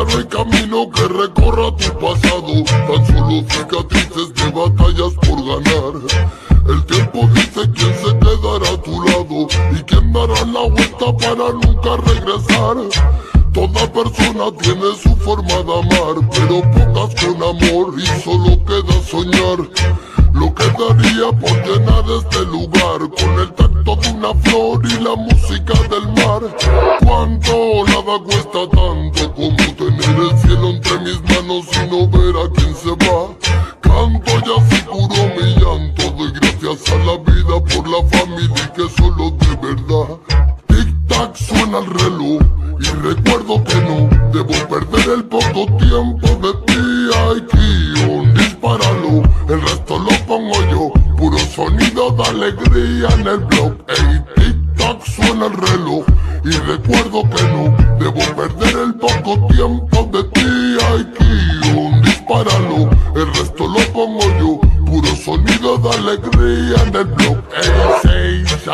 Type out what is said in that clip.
no hay camino que recorra tu pasado, tan solo cicatrices de batallas por ganar. El tiempo dice quién se quedará a tu lado y quién dará la vuelta para nunca regresar. Toda persona tiene su forma de amar, pero pocas con amor y solo queda soñar. Lo que daría por llenar este lugar con el tacto de una flor y la música del mar. Cuánto nada cuesta tanto como tener el cielo entre mis manos y no ver a quién se va. Canto y así curo mi llanto, doy gracias a la vida por la familia que solo de verdad. Tic tac suena el reloj y recuerdo que no debo perder el poco tiempo de ti. Ay, Kion, dispáralo, el resto lo pongo yo. Puro sonido de alegría en el blog. Ey, tic tac suena el reloj y recuerdo que no debo perder el poco tiempo de ti. Ay, Kion, dispáralo, el resto lo pongo yo. Puro sonido de alegría en el blog. Ey, 6